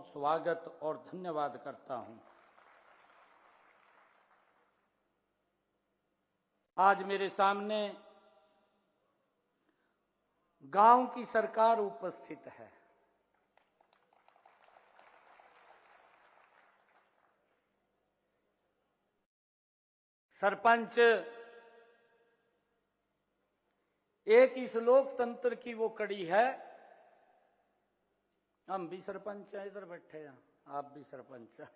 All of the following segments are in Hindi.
बहुत स्वागत और धन्यवाद करता हूं। आज मेरे सामने गांव की सरकार उपस्थित है। सरपंच एक इस लोकतंत्र की वो कड़ी है। हम भी सरपंच हैं, इधर बैठे हैं, आप भी सरपंच हैं।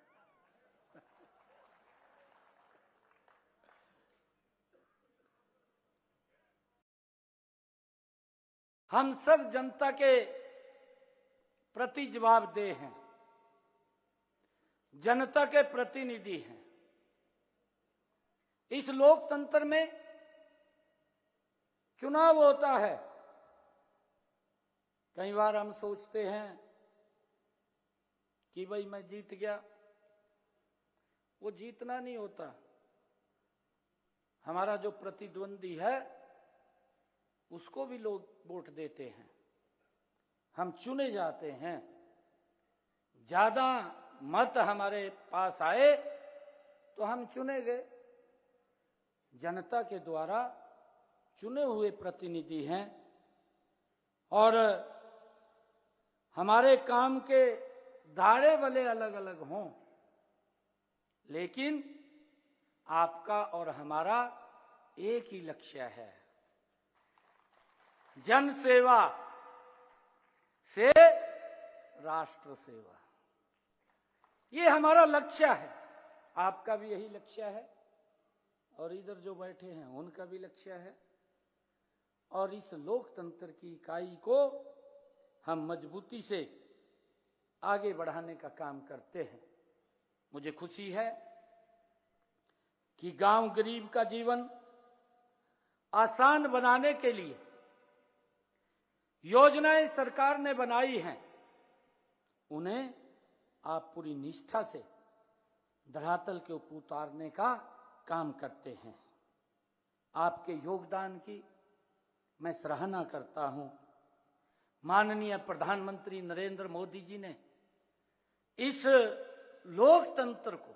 हम सब जनता के प्रति जवाबदेह हैं, जनता के प्रतिनिधि हैं। इस लोकतंत्र में चुनाव होता है। कई बार हम सोचते हैं कि भाई मैं जीत गया। वो जीतना नहीं होता। हमारा जो प्रतिद्वंदी है उसको भी लोग वोट देते हैं। हम चुने जाते हैं। ज्यादा मत हमारे पास आए तो हम चुने गए। जनता के द्वारा चुने हुए प्रतिनिधि हैं और हमारे काम के दायरे वाले अलग अलग हों, लेकिन आपका और हमारा एक ही लक्ष्य है, जन सेवा से राष्ट्र सेवा। ये हमारा लक्ष्य है। आपका भी यही लक्ष्य है और इधर जो बैठे हैं उनका भी लक्ष्य है। और इस लोकतंत्र की इकाई को हम मजबूती से आगे बढ़ाने का काम करते हैं। मुझे खुशी है कि गांव गरीब का जीवन आसान बनाने के लिए योजनाएं सरकार ने बनाई हैं। उन्हें आप पूरी निष्ठा से धरातल के ऊपर उतारने का काम करते हैं। आपके योगदान की मैं सराहना करता हूं। माननीय प्रधानमंत्री नरेंद्र मोदी जी ने इस लोकतंत्र को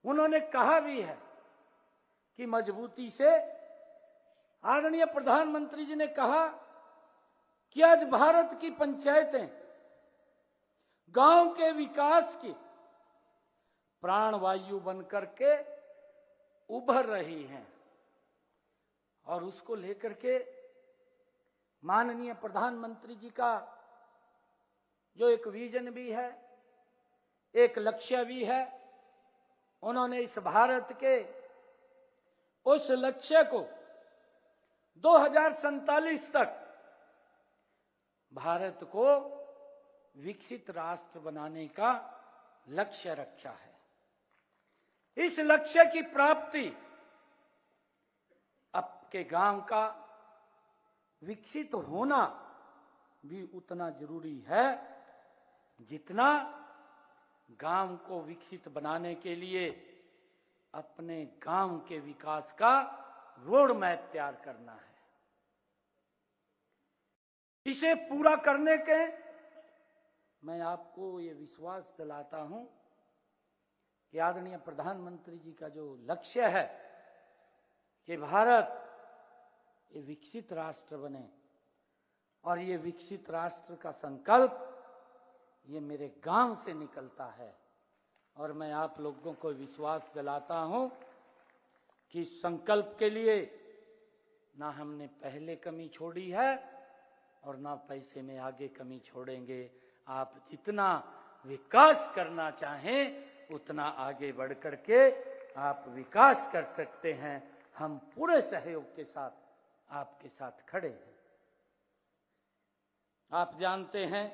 उन्होंने कहा भी है कि मजबूती से, आदरणीय प्रधानमंत्री जी ने कहा कि आज भारत की पंचायतें गांव के विकास की प्राणवायु बनकर के उभर रही हैं। और उसको लेकर के माननीय प्रधानमंत्री जी का जो एक विजन भी है, एक लक्ष्य भी है, उन्होंने इस भारत के उस लक्ष्य को 2047 तक भारत को विकसित राष्ट्र बनाने का लक्ष्य रखा है। इस लक्ष्य की प्राप्ति आपके गांव का विकसित होना भी उतना जरूरी है जितना गांव को विकसित बनाने के लिए अपने गांव के विकास का रोड मैप तैयार करना है। इसे पूरा करने के मैं आपको ये विश्वास दिलाता हूं कि आदरणीय प्रधानमंत्री जी का जो लक्ष्य है कि भारत ये विकसित राष्ट्र बने, और ये विकसित राष्ट्र का संकल्प ये मेरे गांव से निकलता है। और मैं आप लोगों को विश्वास दिलाता हूं कि संकल्प के लिए ना हमने पहले कमी छोड़ी है और ना पैसे में आगे कमी छोड़ेंगे। आप जितना विकास करना चाहें उतना आगे बढ़ करके आप विकास कर सकते हैं। हम पूरे सहयोग के साथ आपके साथ खड़े हैं। आप जानते हैं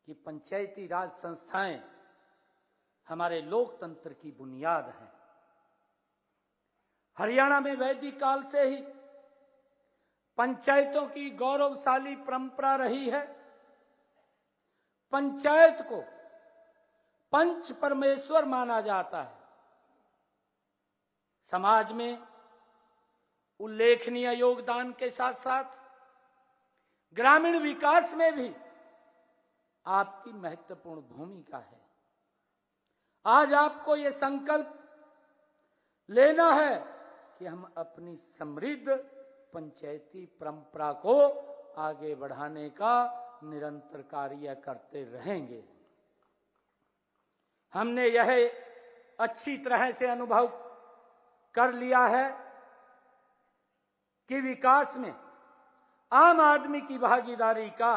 कि पंचायती राज संस्थाएं हमारे लोकतंत्र की बुनियाद हैं। हरियाणा में वैदिक काल से ही पंचायतों की गौरवशाली परंपरा रही है। पंचायत को पंच परमेश्वर माना जाता है। समाज में उल्लेखनीय योगदान के साथ साथ ग्रामीण विकास में भी आपकी महत्वपूर्ण भूमिका है। आज आपको ये संकल्प लेना है कि हम अपनी समृद्ध पंचायती परंपरा को आगे बढ़ाने का निरंतर कार्य करते रहेंगे। हमने यह अच्छी तरह से अनुभव कर लिया है कि विकास में आम आदमी की भागीदारी का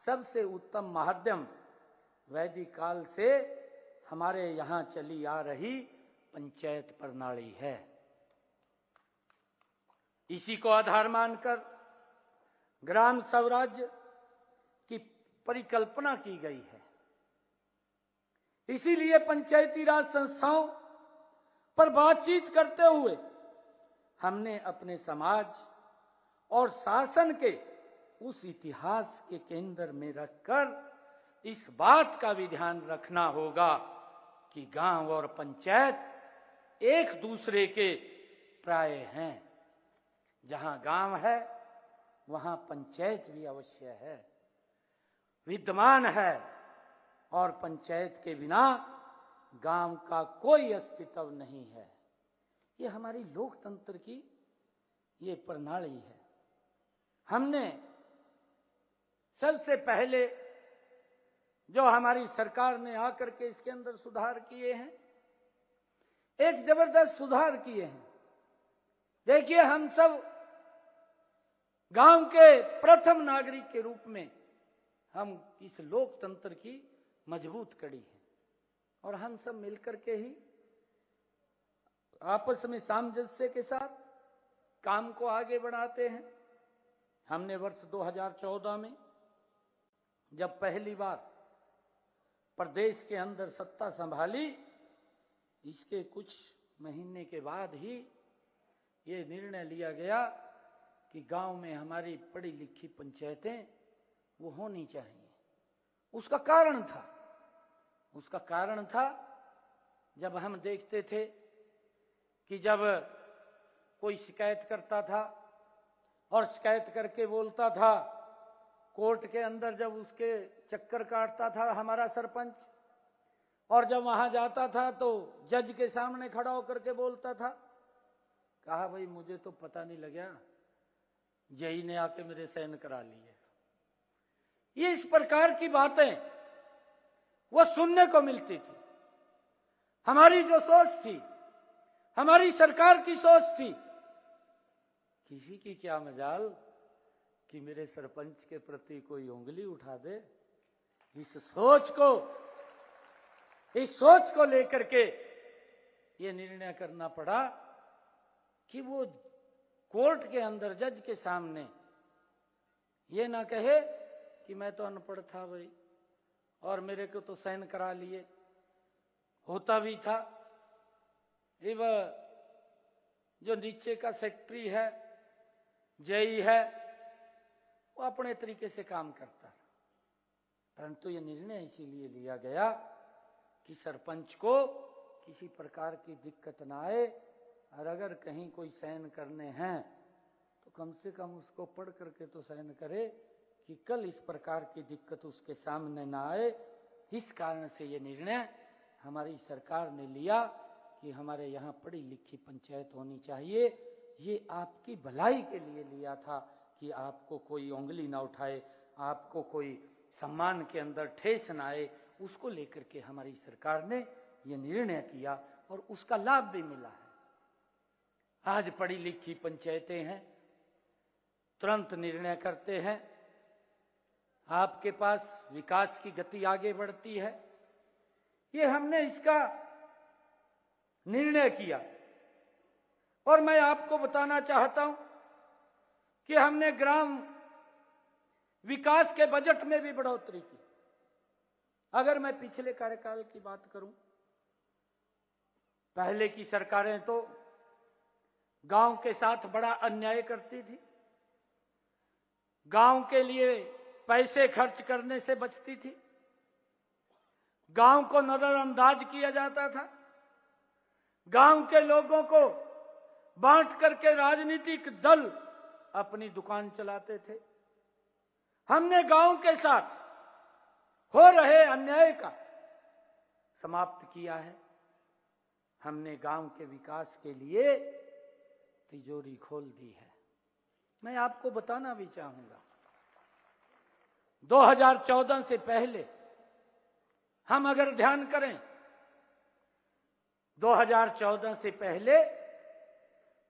सबसे उत्तम माध्यम वैदिक काल से हमारे यहां चली आ रही पंचायत प्रणाली है। इसी को आधार मानकर ग्राम स्वराज्य की परिकल्पना की गई है। इसीलिए पंचायती राज संस्थाओं पर बातचीत करते हुए हमने अपने समाज और शासन के उस इतिहास के केंद्र में रखकर इस बात का भी ध्यान रखना होगा कि गांव और पंचायत एक दूसरे के प्राय हैं। जहां गांव है वहां पंचायत भी अवश्य है, विद्यमान है, और पंचायत के बिना गांव का कोई अस्तित्व नहीं है। ये हमारी लोकतंत्र की ये प्रणाली है। हमने सबसे पहले जो हमारी सरकार ने आकर के इसके अंदर सुधार किए हैं, एक जबरदस्त सुधार किए हैं। देखिए, हम सब गांव के प्रथम नागरिक के रूप में हम इस लोकतंत्र की मजबूत कड़ी है और हम सब मिलकर के ही आपस में सामंजस्य के साथ काम को आगे बढ़ाते हैं। हमने वर्ष 2014 में जब पहली बार प्रदेश के अंदर सत्ता संभाली, इसके कुछ महीने के बाद ही ये निर्णय लिया गया कि गांव में हमारी पढ़ी लिखी पंचायतें वो होनी चाहिए। उसका कारण था जब हम देखते थे कि जब कोई शिकायत करता था और शिकायत करके बोलता था, कोर्ट के अंदर जब उसके चक्कर काटता था हमारा सरपंच, और जब वहां जाता था तो जज के सामने खड़ा होकर के बोलता था, कहा भाई मुझे तो पता नहीं लगा, जज ने आके मेरे साइन करा लिए। ये इस प्रकार की बातें वो सुनने को मिलती थी। हमारी जो सोच थी, हमारी सरकार की सोच थी, किसी की क्या मजाल कि मेरे सरपंच के प्रति कोई उंगली उठा दे। इस सोच को लेकर के ये निर्णय करना पड़ा कि वो कोर्ट के अंदर जज के सामने ये ना कहे कि मैं तो अनपढ़ था भाई और मेरे को तो साइन करा लिए। होता भी था, जो नीचे का सेक्रेटरी है, जेई है, वो अपने तरीके से काम करता था। परंतु ये निर्णय इसीलिए लिया गया कि सरपंच को किसी प्रकार की दिक्कत ना आए, और अगर कहीं कोई साइन करने हैं तो कम से कम उसको पढ़ करके तो साइन करे कि कल इस प्रकार की दिक्कत उसके सामने ना आए। इस कारण से ये निर्णय हमारी सरकार ने लिया कि हमारे यहाँ पढ़ी लिखी पंचायत होनी चाहिए। ये आपकी भलाई के लिए लिया था कि आपको कोई उंगली ना उठाए, आपको कोई सम्मान के अंदर ठेस ना आए। उसको लेकर के हमारी सरकार ने ये निर्णय किया और उसका लाभ भी मिला है। आज पढ़ी लिखी पंचायतें हैं, तुरंत निर्णय करते हैं, आपके पास विकास की गति आगे बढ़ती है। ये हमने इसका निर्णय किया और मैं आपको बताना चाहता हूं कि हमने ग्राम विकास के बजट में भी बढ़ोतरी की। अगर मैं पिछले कार्यकाल की बात करूं, पहले की सरकारें तो गांव के साथ बड़ा अन्याय करती थी, गांव के लिए पैसे खर्च करने से बचती थी, गांव को नजरअंदाज किया जाता था, गांव के लोगों को बांट करके राजनीतिक दल अपनी दुकान चलाते थे। हमने गांव के साथ हो रहे अन्याय का समाप्त किया है। हमने गांव के विकास के लिए तिजोरी खोल दी है। मैं आपको बताना भी चाहूंगा, 2014 से पहले हम अगर ध्यान करें, 2014 से पहले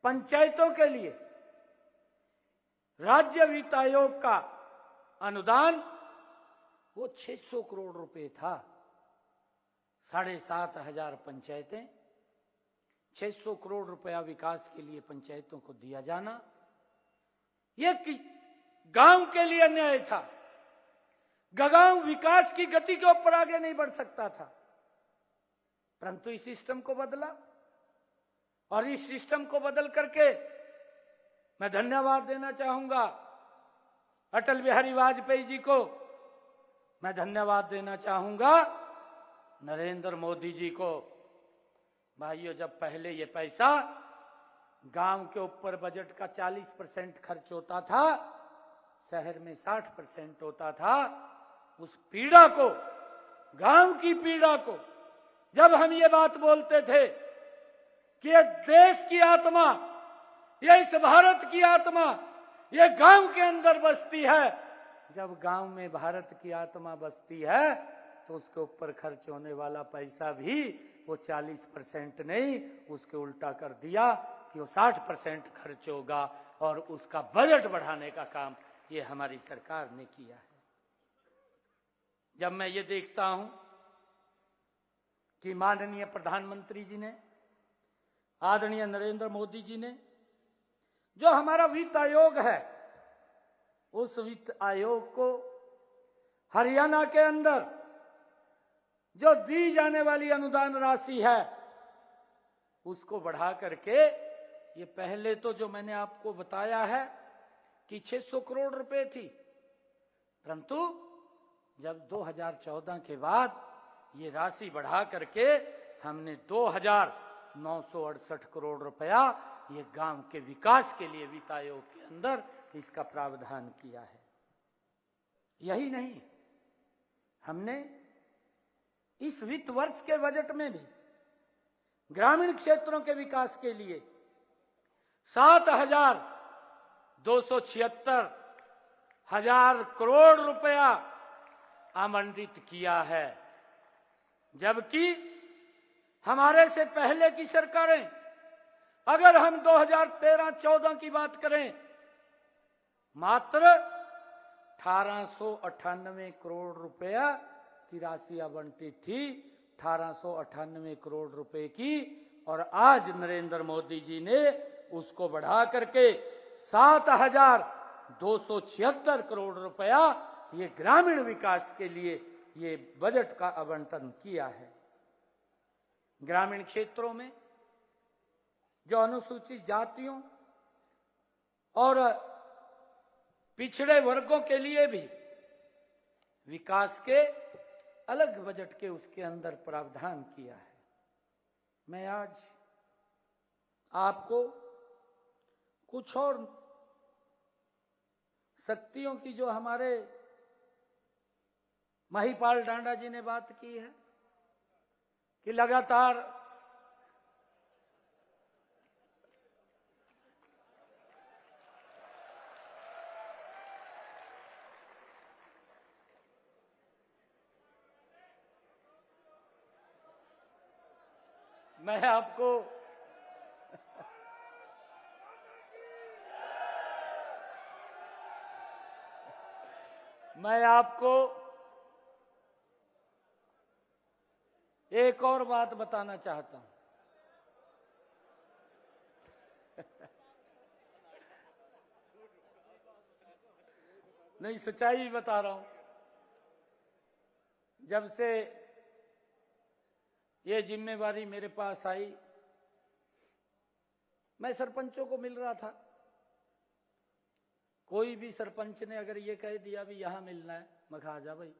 पंचायतों के लिए राज्य वित्त आयोग का अनुदान वो 600 करोड़ रुपए था। 7,500 पंचायतें, 600 करोड़ रुपया विकास के लिए पंचायतों को दिया जाना, ये गांव के लिए अन्याय था। गांव विकास की गति के ऊपर आगे नहीं बढ़ सकता था, परंतु इस सिस्टम को बदला और इस सिस्टम को बदल करके मैं धन्यवाद देना चाहूंगा अटल बिहारी वाजपेयी जी को, मैं धन्यवाद देना चाहूंगा नरेंद्र मोदी जी को। भाइयों, जब पहले ये पैसा गांव के ऊपर बजट का 40% खर्च होता था, शहर में 60% होता था, उस पीड़ा को, गांव की पीड़ा को, जब हम ये बात बोलते थे कि ये देश की आत्मा, ये इस भारत की आत्मा, ये गांव के अंदर बसती है, जब गांव में भारत की आत्मा बसती है तो उसके ऊपर खर्च होने वाला पैसा भी वो 40% नहीं, उसके उल्टा कर दिया कि वो 60% खर्च होगा और उसका बजट बढ़ाने का काम ये हमारी सरकार ने किया है। जब मैं ये देखता हूं कि माननीय प्रधानमंत्री जी ने, आदरणीय नरेंद्र मोदी जी ने, जो हमारा वित्त आयोग है, उस वित्त आयोग को हरियाणा के अंदर जो दी जाने वाली अनुदान राशि है उसको बढ़ा करके, ये पहले तो जो मैंने आपको बताया है कि 600 करोड़ रुपए थी, परंतु जब 2014 के बाद ये राशि बढ़ा करके हमने 2,968 करोड़ रुपया ये गांव के विकास के लिए वित्त आयोग के अंदर इसका प्रावधान किया है। यही नहीं, हमने इस वित्त वर्ष के बजट में भी ग्रामीण क्षेत्रों के विकास के लिए 7,276 करोड़ रुपया आवंटित किया है, जबकि हमारे से पहले की सरकारें, अगर हम 2013-14 की बात करें, मात्र 1898 करोड़ रुपया की राशि आवंटित थी, 1898 करोड़ रुपए की, और आज नरेंद्र मोदी जी ने उसको बढ़ा करके 7,276 करोड़ रुपया ये ग्रामीण विकास के लिए ये बजट का आवंटन किया है। ग्रामीण क्षेत्रों में जो अनुसूचित जातियों और पिछड़े वर्गों के लिए भी विकास के अलग बजट के उसके अंदर प्रावधान किया है। मैं आज आपको कुछ और शक्तियों की, जो हमारे महिपाल डांडा जी ने बात की है कि लगातार मैं आपको एक और बात बताना चाहता हूं। नहीं, सच्चाई बता रहा हूं। जब से ये जिम्मेवारी मेरे पास आई, मैं सरपंचों को मिल रहा था। कोई भी सरपंच ने अगर ये कह दिया भी यहां मिलना है, मैं कहा, आजा भाई।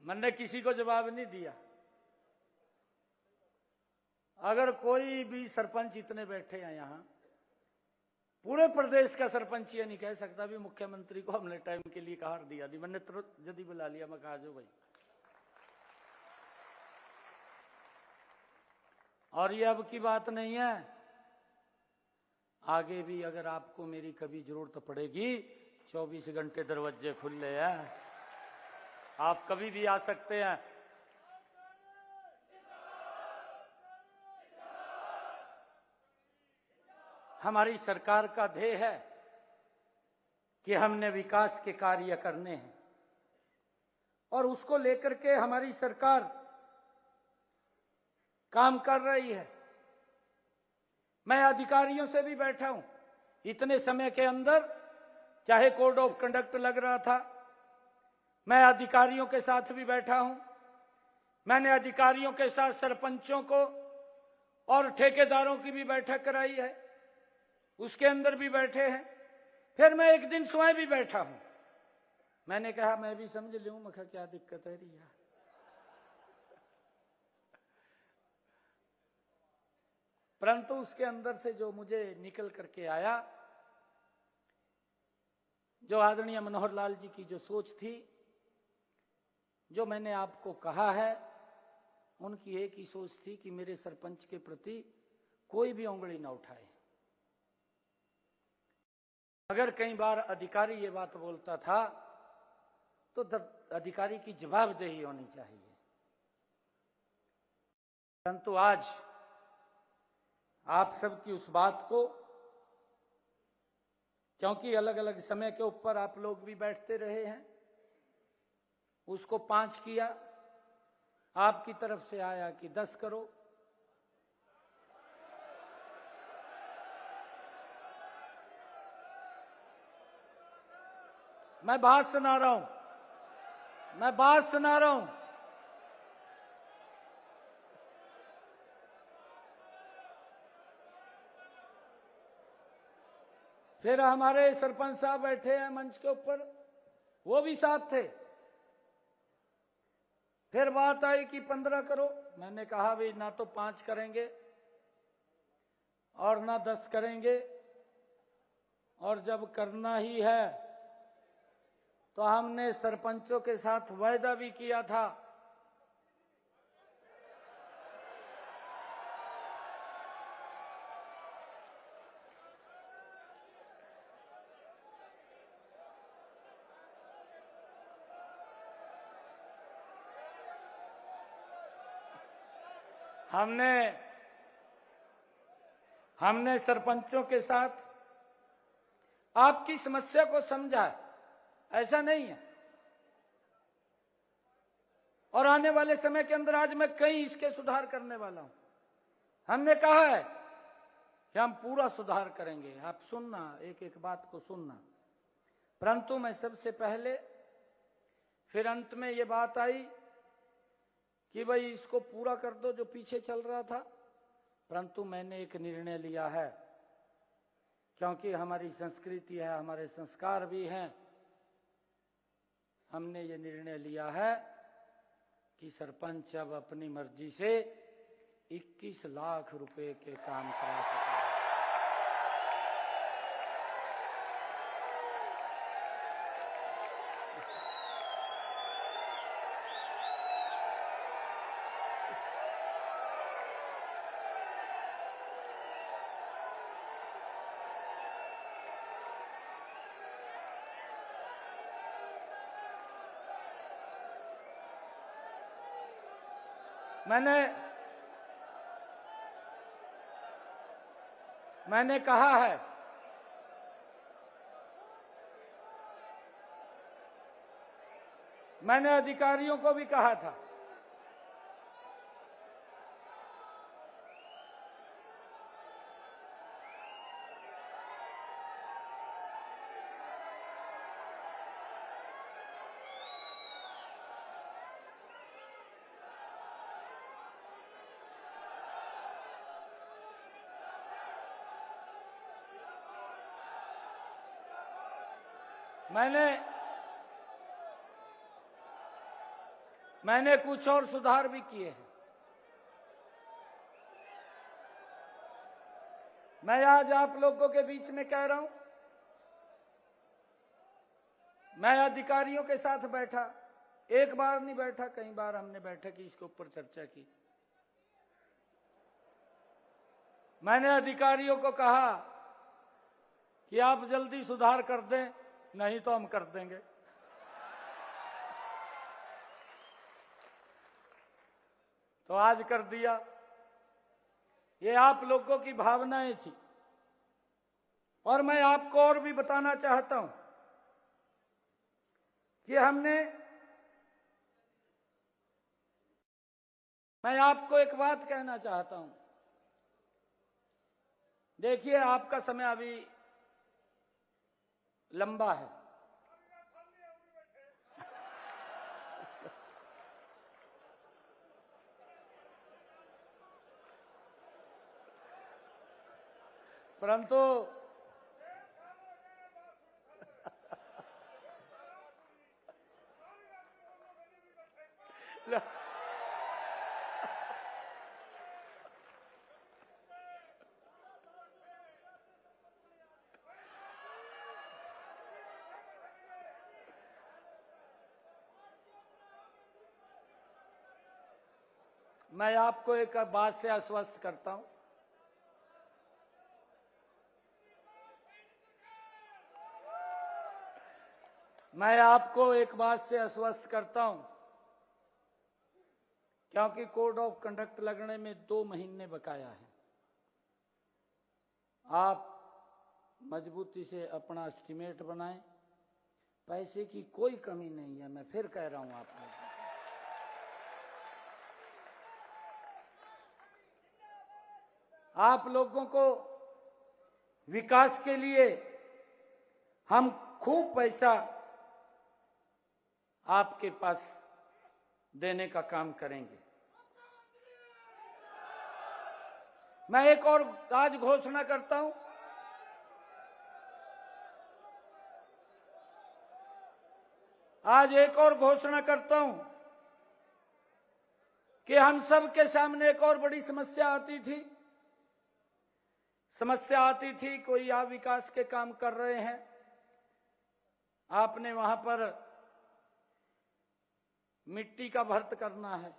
मैंने किसी को जवाब नहीं दिया। अगर कोई भी सरपंच, इतने बैठे हैं यहां, पूरे प्रदेश का सरपंच ये नहीं कह सकता भी मुख्यमंत्री को हमने टाइम के लिए कहार दिया दी। मैंने तुरंत जल्दी बुला लिया, मैं कहा जो भाई। और ये अब की बात नहीं है, आगे भी अगर आपको मेरी कभी जरूरत पड़ेगी 24 घंटे दरवाजे खुले हैं, आप कभी भी आ सकते हैं। हमारी सरकार का ध्येय है कि हमने विकास के कार्य करने हैं और उसको लेकर के हमारी सरकार काम कर रही है। मैं अधिकारियों से भी बैठा हूं इतने समय के अंदर, चाहे कोड ऑफ कंडक्ट लग रहा था, मैं अधिकारियों के साथ भी बैठा हूं। मैंने अधिकारियों के साथ सरपंचों को और ठेकेदारों की भी बैठक कराई है, उसके अंदर भी बैठे हैं। फिर मैं एक दिन स्वयं भी बैठा हूं, मैंने कहा मैं भी समझ लूं, मैं क्या दिक्कत है रिया। परंतु उसके अंदर से जो मुझे निकल करके आया, जो आदरणीय मनोहर लाल जी की जो सोच थी, जो मैंने आपको कहा है, उनकी एक ही सोच थी कि मेरे सरपंच के प्रति कोई भी उंगली ना उठाए। अगर कई बार अधिकारी ये बात बोलता था तो अधिकारी की जवाबदेही होनी चाहिए। परंतु आज आप सबकी उस बात को, क्योंकि अलग अलग समय के ऊपर आप लोग भी बैठते रहे हैं, उसको 5 किया, आपकी तरफ से आया कि 10 करो। मैं बात सुना रहा हूं, मैं बात सुना रहा हूं। फिर हमारे सरपंच साहब बैठे हैं मंच के ऊपर, वो भी साथ थे। फिर बात आई कि 15 करो। मैंने कहा भाई ना तो 5 करेंगे और ना 10 करेंगे, और जब करना ही है तो हमने सरपंचों के साथ वायदा भी किया था हमने सरपंचों के साथ आपकी समस्या को समझा है, ऐसा नहीं है। और आने वाले समय के अंदर आज मैं कई इसके सुधार करने वाला हूं। हमने कहा है कि हम पूरा सुधार करेंगे, आप सुनना, एक एक बात को सुनना। परंतु मैं सबसे पहले, फिर अंत में ये बात आई कि भाई इसको पूरा कर दो जो पीछे चल रहा था। परंतु मैंने एक निर्णय लिया है, क्योंकि हमारी संस्कृति है, हमारे संस्कार भी हैं, हमने ये निर्णय लिया है कि सरपंच अब अपनी मर्जी से 21 लाख रुपए के काम करा सकता है। मैंने कहा है, मैंने अधिकारियों को भी कहा था, मैंने कुछ और सुधार भी किए हैं। मैं आज आप लोगों के बीच में कह रहा हूं, मैं अधिकारियों के साथ बैठा, एक बार नहीं बैठा, कई बार हमने बैठक की, इसके ऊपर चर्चा की। मैंने अधिकारियों को कहा कि आप जल्दी सुधार कर दें, नहीं तो हम कर देंगे। तो आज कर दिया। ये आप लोगों की भावनाएं थी। और मैं आपको और भी बताना चाहता हूं कि मैं आपको एक बात कहना चाहता हूं। देखिए, आपका समय अभी लंबा है। परंतु मैं आपको एक बात से आश्वस्त करता हूं, मैं आपको एक बात से आश्वस्त करता हूं, क्योंकि कोड ऑफ कंडक्ट लगने में 2 महीने बकाया है। आप मजबूती से अपना एस्टीमेट बनाएं, पैसे की कोई कमी नहीं है। मैं फिर कह रहा हूं आपको, आप लोगों को विकास के लिए हम खूब पैसा आपके पास देने का काम करेंगे। मैं एक और आज घोषणा करता हूं, आज एक और घोषणा करता हूं कि हम सब के सामने एक और बड़ी समस्या आती थी। कोई आप विकास के काम कर रहे हैं, आपने वहां पर मिट्टी का भर्त करना है,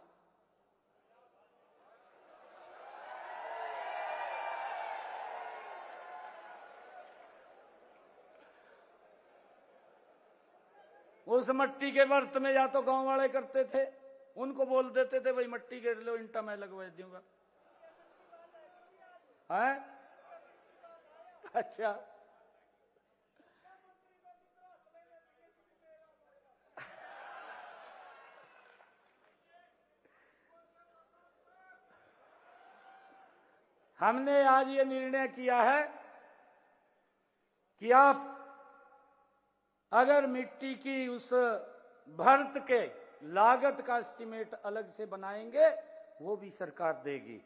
उस मिट्टी के भर्त में या तो गांव वाले करते थे, उनको बोल देते थे भाई मिट्टी गिर लो, ईंटा मैं लगवा दूंगा। है अच्छा, हमने आज ये निर्णय किया है कि आप अगर मिट्टी की उस भर्त के लागत का एस्टीमेट अलग से बनाएंगे, वो भी सरकार देगी।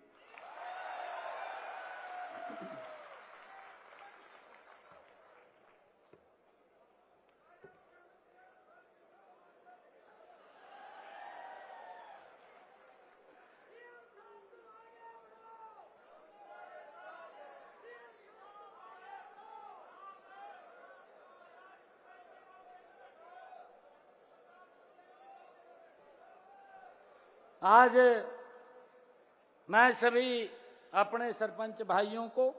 आज मैं सभी अपने सरपंच भाइयों को,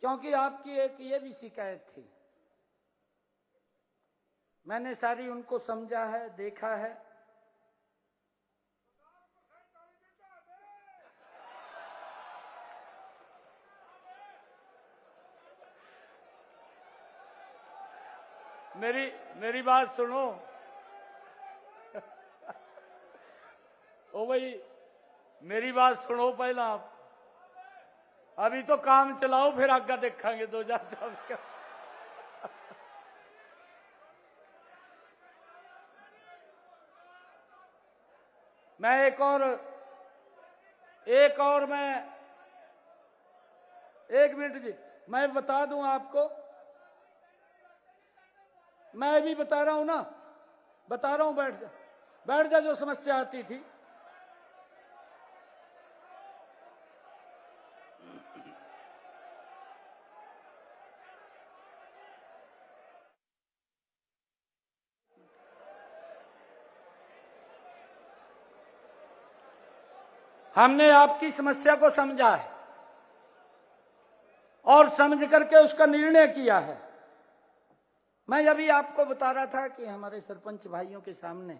क्योंकि आपकी एक ये भी शिकायत थी, मैंने सारी उनको समझा है, देखा है। मेरी बात सुनो। ओ भाई, मेरी बात सुनो पहला आप, अभी तो काम चलाओ, फिर आगे देखेंगे 2004 का। मैं एक और मैं 1 मिनट जी, मैं बता दूं आपको, मैं भी बता रहा हूं ना, बता रहा हूं, बैठ जा जो समस्या आती थी। हमने आपकी समस्या को समझा है और समझ करके उसका निर्णय किया है। मैं अभी आपको बता रहा था कि हमारे सरपंच भाइयों के सामने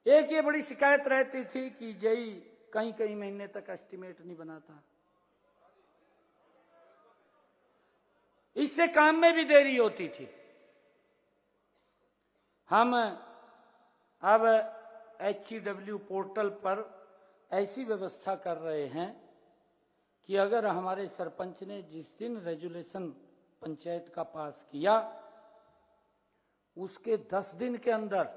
एक ये बड़ी शिकायत रहती थी कि जेई कई कई महीने तक एस्टीमेट नहीं बनाता, इससे काम में भी देरी होती थी। हम अब HEW पोर्टल पर ऐसी व्यवस्था कर रहे हैं कि अगर हमारे सरपंच ने जिस दिन रेजुलेशन पंचायत का पास किया उसके 10 दिन के अंदर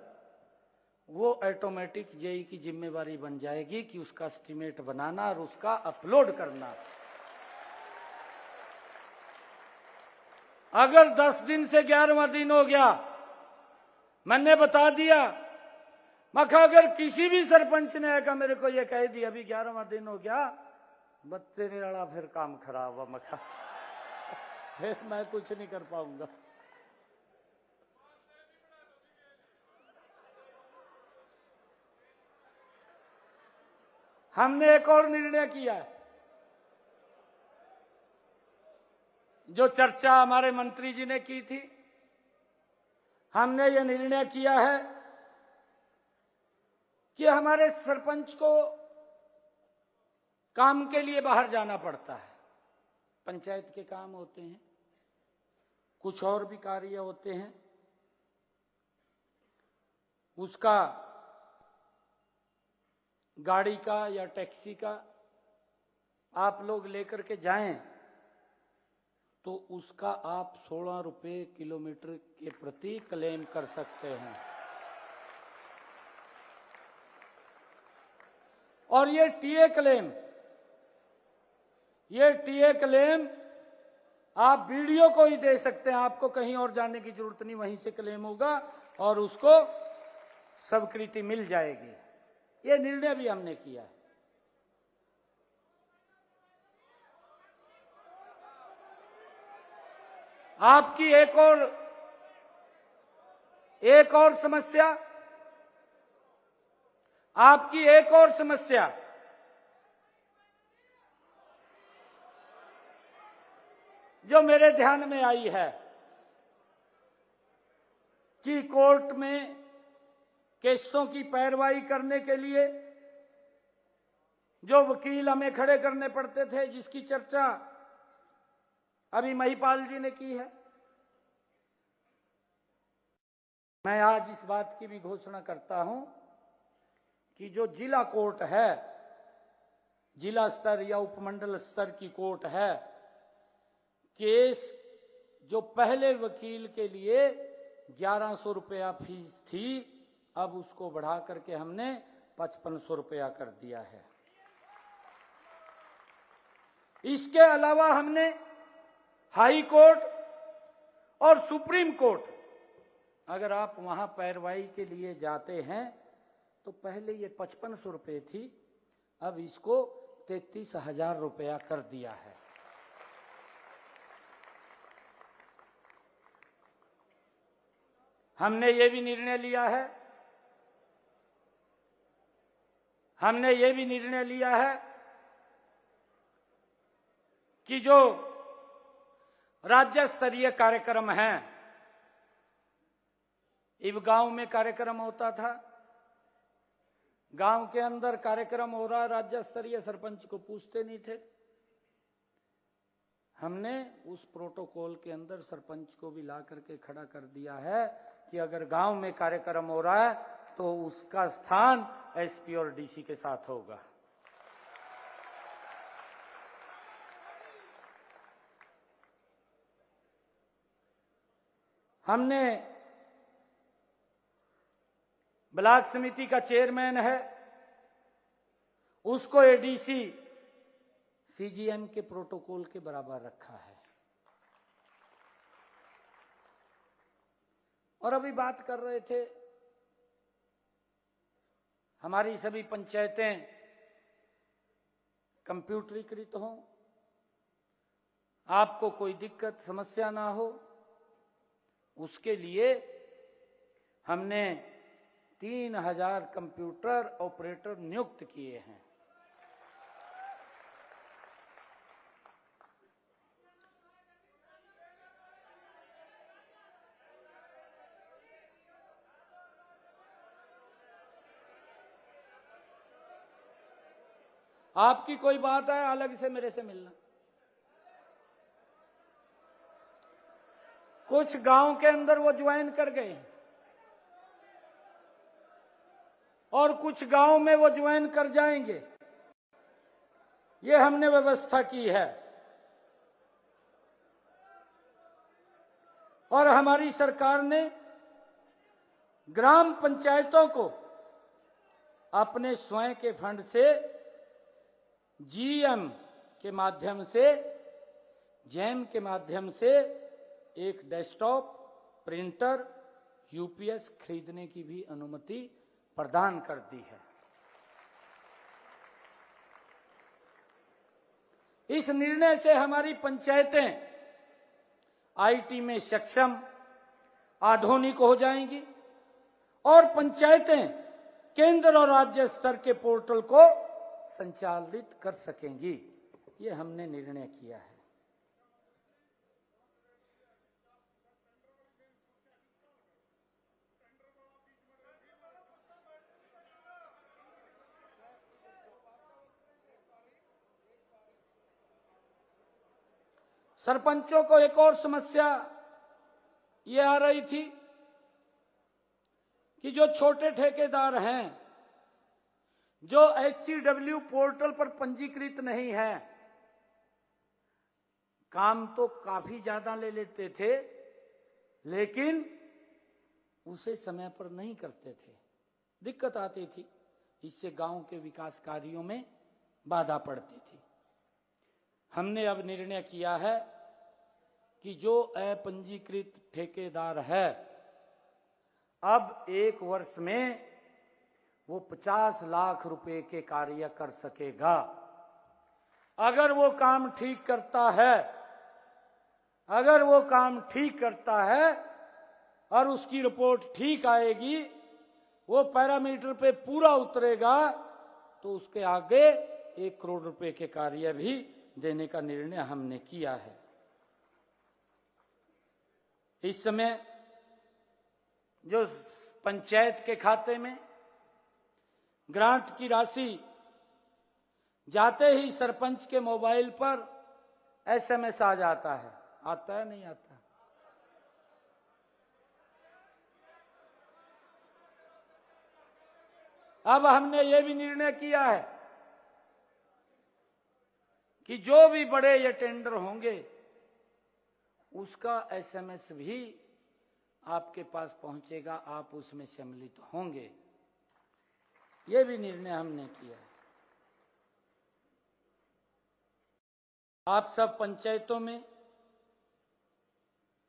वो ऑटोमेटिक जेई की जिम्मेवारी बन जाएगी कि उसका एस्टीमेट बनाना और उसका अपलोड करना। अगर 10 दिन से 11वां दिन हो गया, मैंने बता दिया, मैं कहा अगर किसी भी सरपंच ने आकर मेरे को ये कह दिया अभी 11वां दिन हो गया, बत्ते निराला फिर काम खराब हुआ, मैं कहा फिर मैं कुछ नहीं कर पाऊंगा। हमने एक और निर्णय किया है, जो चर्चा हमारे मंत्री जी ने की थी। हमने ये निर्णय किया है कि हमारे सरपंच को काम के लिए बाहर जाना पड़ता है, पंचायत के काम होते हैं, कुछ और भी कार्य होते हैं, उसका गाड़ी का या टैक्सी का आप लोग लेकर के जाएं तो उसका आप 16 रुपए किलोमीटर के प्रति क्लेम कर सकते हैं। और ये टीए क्लेम आप वीडियो को ही दे सकते हैं, आपको कहीं और जाने की जरूरत नहीं, वहीं से क्लेम होगा और उसको स्वीकृति मिल जाएगी। ये निर्णय भी हमने किया है। आपकी एक और समस्या जो मेरे ध्यान में आई है कि कोर्ट में केसों की पैरवाई करने के लिए जो वकील हमें खड़े करने पड़ते थे, जिसकी चर्चा अभी महिपाल जी ने की है, मैं आज इस बात की भी घोषणा करता हूं कि जो जिला कोर्ट है, जिला स्तर या उपमंडल स्तर की कोर्ट है, केस जो पहले वकील के लिए 1100 रुपया फीस थी, अब उसको बढ़ा करके हमने 5500 रुपया कर दिया है। इसके अलावा हमने हाई कोर्ट और सुप्रीम कोर्ट, अगर आप वहां पैरवाई के लिए जाते हैं तो पहले ये 5500 रुपये थी, अब इसको 33,000 रुपया कर दिया है। हमने ये भी निर्णय लिया है कि जो राज्य स्तरीय कार्यक्रम हैं, इब गांव में कार्यक्रम होता था, गांव के अंदर कार्यक्रम हो रहा, राज्य स्तरीय सरपंच को पूछते नहीं थे। हमने उस प्रोटोकॉल के अंदर सरपंच को भी ला करके खड़ा कर दिया है कि अगर गांव में कार्यक्रम हो रहा है तो उसका स्थान एसपी और डीसी के साथ होगा। हमने ब्लॉक समिति का चेयरमैन है, उसको एडीसी सीजीएम के प्रोटोकॉल के बराबर रखा है। और अभी बात कर रहे थे, हमारी सभी पंचायतें कंप्यूटरीकृत हों, आपको कोई दिक्कत समस्या ना हो, उसके लिए हमने 3000 कंप्यूटर ऑपरेटर नियुक्त किए हैं। आपकी कोई बात है अलग से मेरे से मिलना। कुछ गांव के अंदर वो ज्वाइन कर गए और कुछ गांव में वो ज्वाइन कर जाएंगे। ये हमने व्यवस्था की है और हमारी सरकार ने ग्राम पंचायतों को अपने स्वयं के फंड से जीएम के माध्यम से, जैम के माध्यम से एक डेस्कटॉप, प्रिंटर, यूपीएस खरीदने की भी अनुमति प्रदान कर दी है। इस निर्णय से हमारी पंचायतें आईटी में सक्षम, आधुनिक हो जाएंगी और पंचायतें केंद्र और राज्य स्तर के पोर्टल को संचालित कर सकेंगी। ये हमने निर्णय किया है। सरपंचों को एक और समस्या ये आ रही थी कि जो छोटे ठेकेदार हैं, जो HCW पोर्टल पर पंजीकृत नहीं है, काम तो काफी ज्यादा ले लेते थे लेकिन उसे समय पर नहीं करते थे, दिक्कत आती थी। इससे गांव के विकास कार्यों में बाधा पड़ती थी। हमने अब निर्णय किया है कि जो अपंजीकृत ठेकेदार है, अब 1 वर्ष में वो 50 लाख रुपए के कार्य कर सकेगा। अगर वो काम ठीक करता है, अगर वो काम ठीक करता है और उसकी रिपोर्ट ठीक आएगी, वो पैरामीटर पे पूरा उतरेगा, तो उसके आगे 1 करोड़ रुपए के कार्य भी देने का निर्णय हमने किया है। इस समय जो पंचायत के खाते में ग्रांट की राशि जाते ही सरपंच के मोबाइल पर एसएमएस आ जाता है, आता है नहीं आता? अब हमने ये भी निर्णय किया है कि जो भी बड़े ये टेंडर होंगे उसका एसएमएस भी आपके पास पहुंचेगा, आप उसमें सम्मिलित होंगे। ये भी निर्णय हमने किया है। आप सब पंचायतों में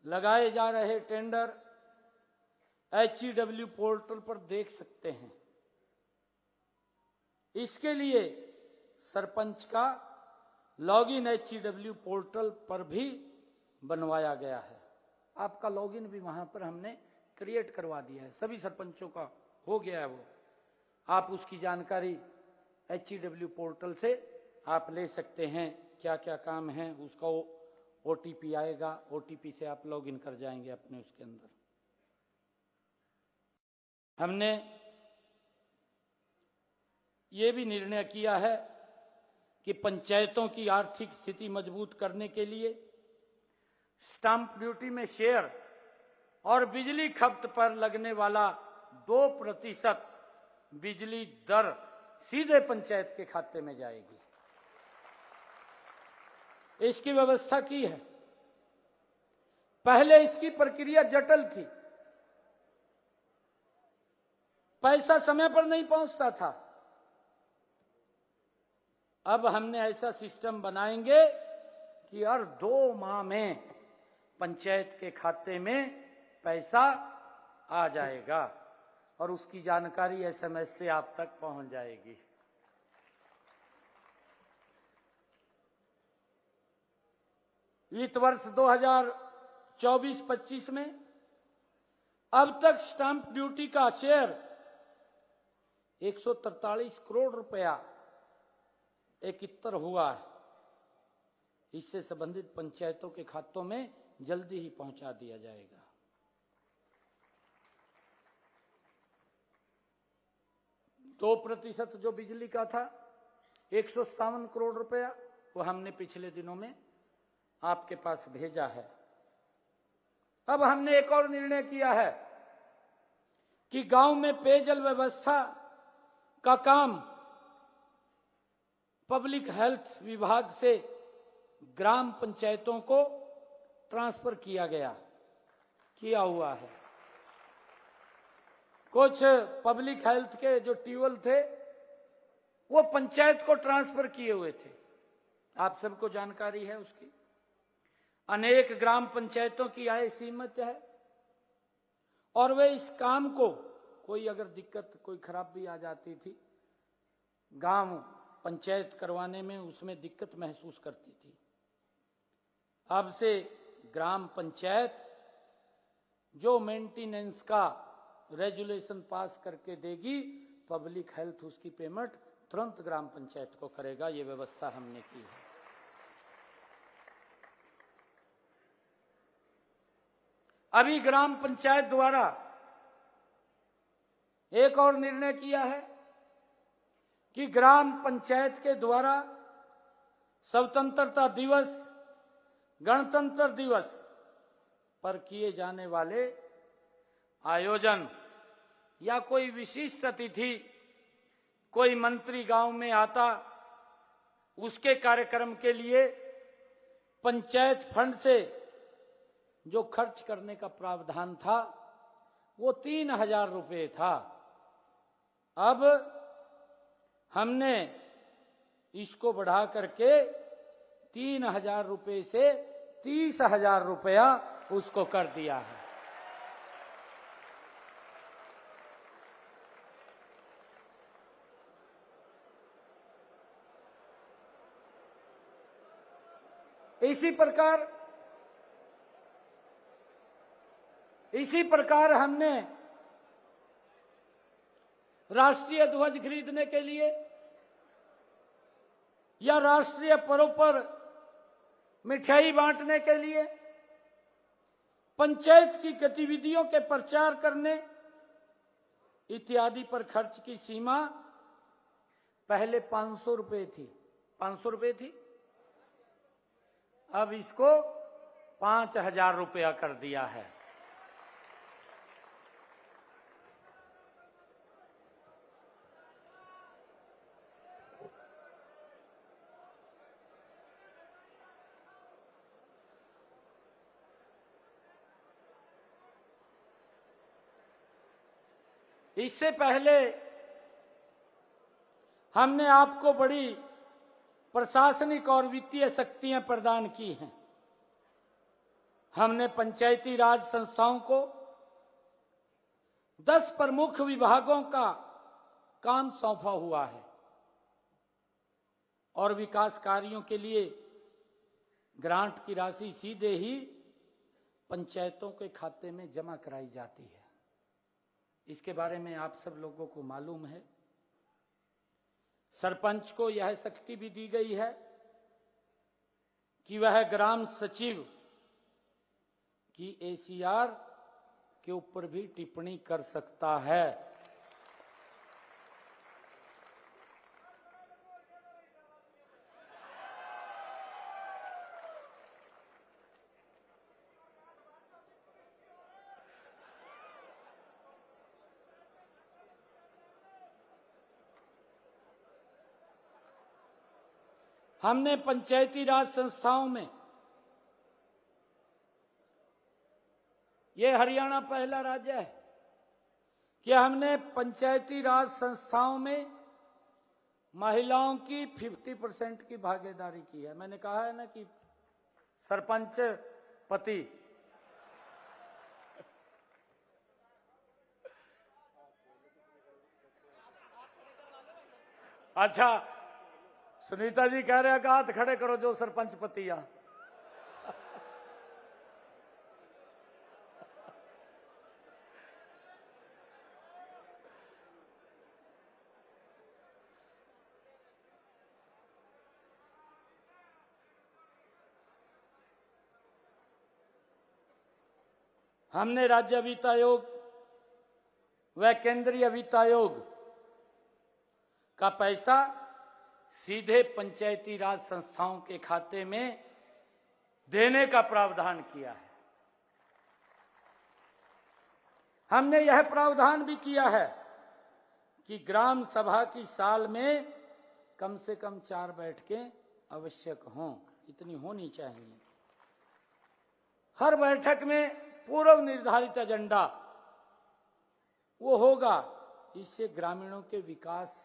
लगाए जा रहे टेंडर HCW पोर्टल पर देख सकते हैं। इसके लिए सरपंच का लॉगिन HCW पोर्टल पर भी बनवाया गया है। आपका लॉगिन भी वहां पर हमने क्रिएट करवा दिया है, सभी सरपंचों का हो गया है वो। आप उसकी जानकारी HCW पोर्टल से आप ले सकते हैं, क्या क्या काम है, उसका OTP आएगा, OTP से आप लॉगिन कर जाएंगे अपने उसके अंदर। हमने ये भी निर्णय किया है कि पंचायतों की आर्थिक स्थिति मजबूत करने के लिए स्टाम्प ड्यूटी में शेयर और बिजली खपत पर लगने वाला 2% बिजली दर सीधे पंचायत के खाते में जाएगी। इसकी व्यवस्था की है। पहले इसकी प्रक्रिया जटिल थी, पैसा समय पर नहीं पहुंचता था। अब हमने ऐसा सिस्टम बनाएंगे कि हर 2 माह में पंचायत के खाते में पैसा आ जाएगा और उसकी जानकारी एसएमएस से आप तक पहुंच जाएगी। वित्त वर्ष 2024-25 में अब तक स्टाम्प ड्यूटी का शेयर 143 करोड़ रुपया एकत्र हुआ है। इससे संबंधित पंचायतों के खातों में जल्दी ही पहुंचा दिया जाएगा। दो 2% जो बिजली का था 157 करोड़ रुपया वो हमने पिछले दिनों में आपके पास भेजा है। अब हमने एक और निर्णय किया है कि गांव में पेयजल व्यवस्था का काम पब्लिक हेल्थ विभाग से ग्राम पंचायतों को ट्रांसफर किया हुआ है। कुछ पब्लिक हेल्थ के जो ट्यूबवेल थे वो पंचायत को ट्रांसफर किए हुए थे, आप सबको जानकारी है उसकी। अनेक ग्राम पंचायतों की आय सीमित है और वे इस काम को, कोई अगर दिक्कत कोई खराबी आ जाती थी गांव पंचायत करवाने में, उसमें दिक्कत महसूस करती थी। अब से ग्राम पंचायत जो मेंटेनेंस का रेजुलेशन पास करके देगी, पब्लिक हेल्थ उसकी पेमेंट तुरंत ग्राम पंचायत को करेगा। ये व्यवस्था हमने की है। अभी ग्राम पंचायत द्वारा एक और निर्णय किया है कि ग्राम पंचायत के द्वारा स्वतंत्रता दिवस, गणतंत्र दिवस पर किए जाने वाले आयोजन या कोई विशिष्ट अतिथि, कोई मंत्री गांव में आता, उसके कार्यक्रम के लिए पंचायत फंड से जो खर्च करने का प्रावधान था वो 3,000 रुपये था। अब हमने इसको बढ़ा करके 3,000 रुपये से 30,000 रुपया उसको कर दिया है। इसी प्रकार हमने राष्ट्रीय ध्वज खरीदने के लिए या राष्ट्रीय पर्व पर मिठाई बांटने के लिए, पंचायत की गतिविधियों के प्रचार करने इत्यादि पर खर्च की सीमा पहले 500 रुपये थी, 500 रुपये थी, अब इसको 5,000 रुपया कर दिया है। इससे पहले हमने आपको बड़ी प्रशासनिक और वित्तीय शक्तियां प्रदान की हैं। हमने पंचायती राज संस्थाओं को 10 प्रमुख विभागों का काम सौंपा हुआ है और विकास कार्यों के लिए ग्रांट की राशि सीधे ही पंचायतों के खाते में जमा कराई जाती है। इसके बारे में आप सब लोगों को मालूम है। सरपंच को यह शक्ति भी दी गई है कि वह ग्राम सचिव की एसीआर के ऊपर भी टिप्पणी कर सकता है। हमने पंचायती राज संस्थाओं में, यह हरियाणा पहला राज्य है कि हमने पंचायती राज संस्थाओं में महिलाओं की 50% की भागीदारी की है। मैंने कहा है ना कि सरपंच पति, अच्छा सुनीता जी कह रहे हैं कि हाथ खड़े करो जो सरपंच पतिया। हमने राज्य वित्त आयोग व केंद्रीय वित्त आयोग का पैसा सीधे पंचायती राज संस्थाओं के खाते में देने का प्रावधान किया है। हमने यह प्रावधान भी किया है कि ग्राम सभा की साल में कम से कम 4 बैठकें आवश्यक हों, इतनी होनी चाहिए। हर बैठक में पूर्व निर्धारित एजेंडा वो होगा। इससे ग्रामीणों के विकास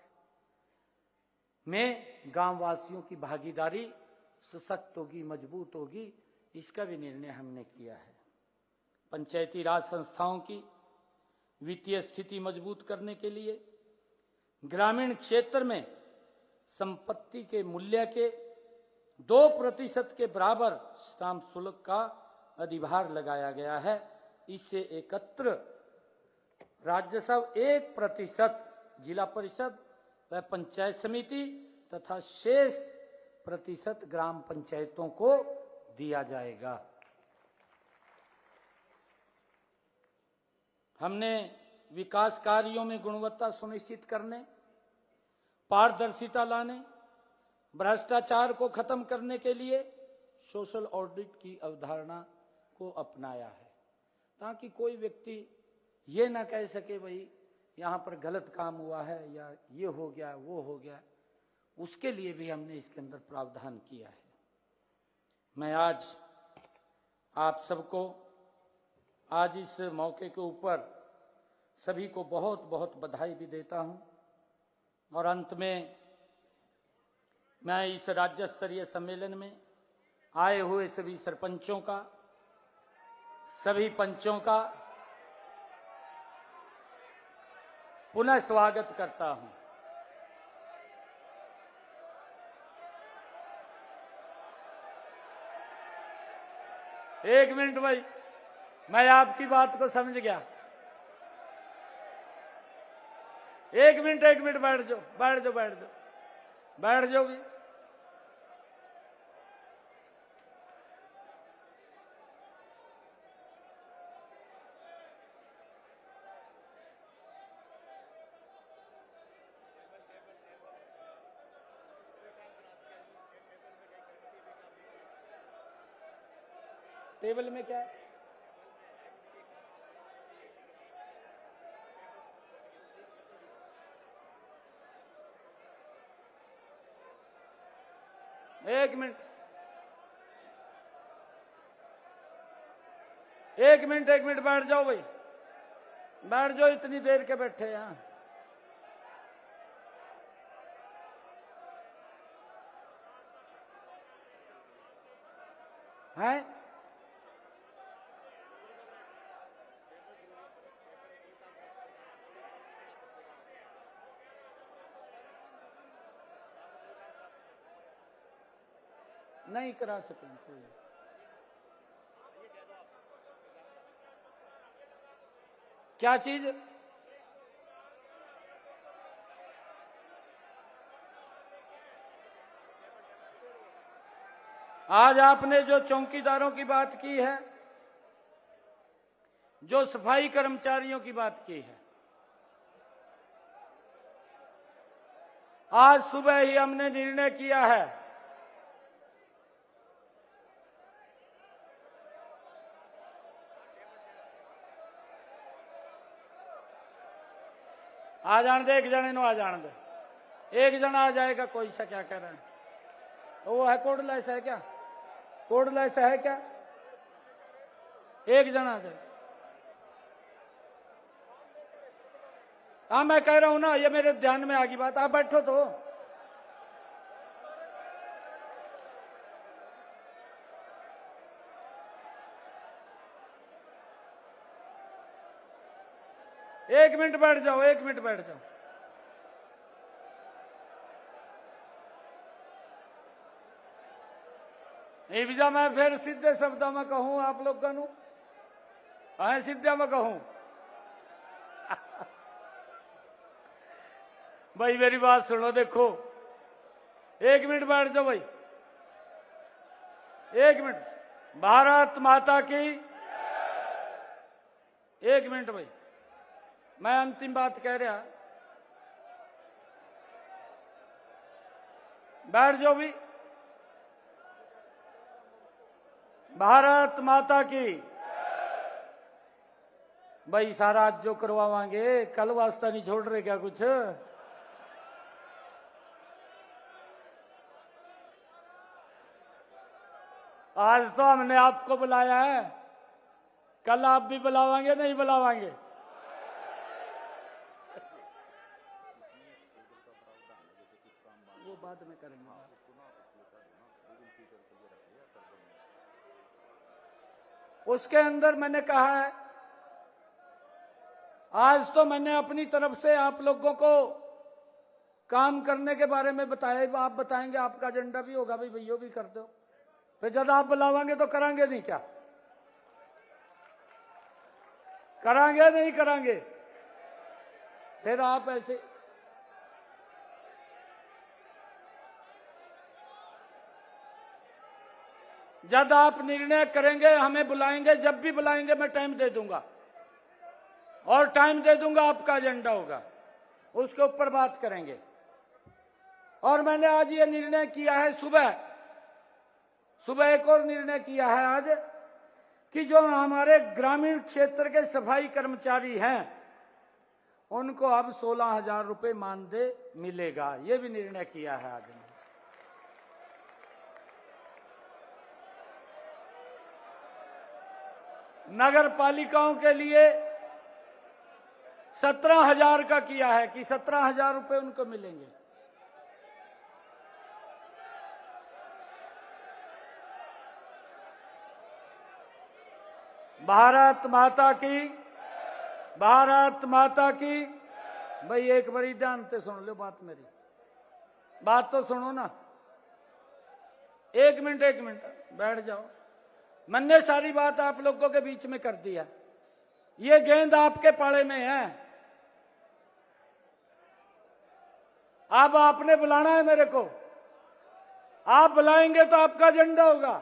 में गांववासियों की भागीदारी सशक्त होगी, मजबूत होगी। इसका भी निर्णय हमने किया है। पंचायती राज संस्थाओं की वित्तीय स्थिति मजबूत करने के लिए ग्रामीण क्षेत्र में संपत्ति के मूल्य के 2% के बराबर स्टाम्प शुल्क का अधिभार लगाया गया है। इससे एकत्र राजस्व 1% जिला परिषद व पंचायत समिति तथा शेष प्रतिशत ग्राम पंचायतों को दिया जाएगा। हमने विकास कार्यों में गुणवत्ता सुनिश्चित करने, पारदर्शिता लाने, भ्रष्टाचार को खत्म करने के लिए सोशल ऑडिट की अवधारणा को अपनाया है, ताकि कोई व्यक्ति ये ना कह सके भाई यहाँ पर गलत काम हुआ है या ये हो गया वो हो गया। उसके लिए भी हमने इसके अंदर प्रावधान किया है। मैं आज आप सबको आज इस मौके के ऊपर सभी को बहुत बहुत बधाई भी देता हूं। और अंत में मैं इस राज्य स्तरीय सम्मेलन में आए हुए सभी सरपंचों का, सभी पंचों का पुनः स्वागत करता हूं। एक मिनट भाई, मैं आपकी बात को समझ गया। एक मिनट बैठ जाओ, बैठ जाओ भी। टेबल में क्या है? एक मिनट बैठ जाओ भाई, बैठ जाओ। इतनी देर के बैठे हैं। हैं? नहीं करा सकेंगे। क्या चीज? आज आपने जो चौकीदारों की बात की है, जो सफाई कर्मचारियों की बात की है, आज सुबह ही हमने निर्णय किया है आ जान दे, एक जने नो आ जान दे। एक जना आ जाएगा, कोई सा क्या कह रहा है? वो है कोडलेस है क्या? कोडलेस है क्या? एक जना आ जाए। हाँ मैं कह रहा हूं ना, ये मेरे ध्यान में आ गई बात। आप बैठो तो। एक मिनट बैठ जाओ, एक मिनट बैठ जाओ। ये विजा मैं फिर सीधे शब्द में कहूं आप लोग का, सीधे में कहूं भाई मेरी बात सुनो। देखो, एक मिनट बैठ जाओ भाई, एक मिनट। भारत माता की। एक मिनट भाई, मैं अंतिम बात कह रहा। बैठ जाओ भी। भारत माता की। भाई सारा आज जो करवावांगे, कल वास्ता नहीं छोड़ रहे क्या कुछ? आज तो हमने आपको बुलाया है, कल आप भी बुलावांगे नहीं बुलावांगे? वो बाद में करेंगे। उसके अंदर मैंने कहा है, आज तो मैंने अपनी तरफ से आप लोगों को काम करने के बारे में बताया, आप बताएंगे, आपका एजेंडा भी होगा, भाई भैया भी कर दो। फिर जब आप बुलावांगे तो करांगे नहीं क्या? करांगे नहीं करांगे? फिर आप ऐसे जब आप निर्णय करेंगे, हमें बुलाएंगे, जब भी बुलाएंगे मैं टाइम दे दूंगा, और टाइम दे दूंगा, आपका एजेंडा होगा, उसके ऊपर बात करेंगे। और मैंने आज ये निर्णय किया है, सुबह एक और निर्णय किया है आज, कि जो हमारे ग्रामीण क्षेत्र के सफाई कर्मचारी हैं, उनको अब 16,000 रुपए मानदेय मिलेगा। ये भी निर्णय किया है आज। नगर पालिकाओं के लिए 17,000 का किया है कि 17,000 रुपए उनको मिलेंगे। भारत माता की, भारत माता की। भाई एक बारी ध्यान से सुन लो बात मेरी, बात तो सुनो ना। एक मिनट बैठ जाओ। मैंने सारी बात आप लोगों के बीच में कर दिया, ये गेंद आपके पाले में है। अब आपने बुलाना है मेरे को, आप बुलाएंगे तो आपका एजेंडा होगा,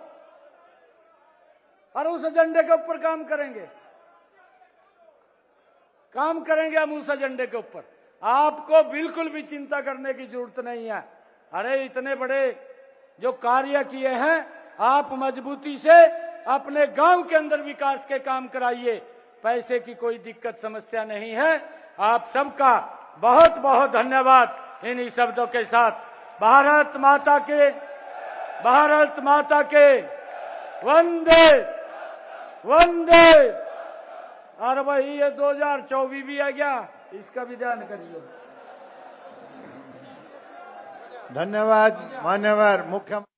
और उस एजेंडे के ऊपर काम करेंगे हम उस एजेंडे के ऊपर। आपको बिल्कुल भी चिंता करने की जरूरत नहीं है। अरे इतने बड़े जो कार्य किए हैं, आप मजबूती से अपने गांव के अंदर विकास के काम कराइए, पैसे की कोई दिक्कत समस्या नहीं है। आप सबका बहुत बहुत धन्यवाद। इन्हीं शब्दों के साथ भारत माता के, भारत माता के वंदे वंदे। अरे भाई ये 2024 भी आ गया, इसका भी ध्यान करिए। धन्यवाद मान्यवर मुख्यमंत्री।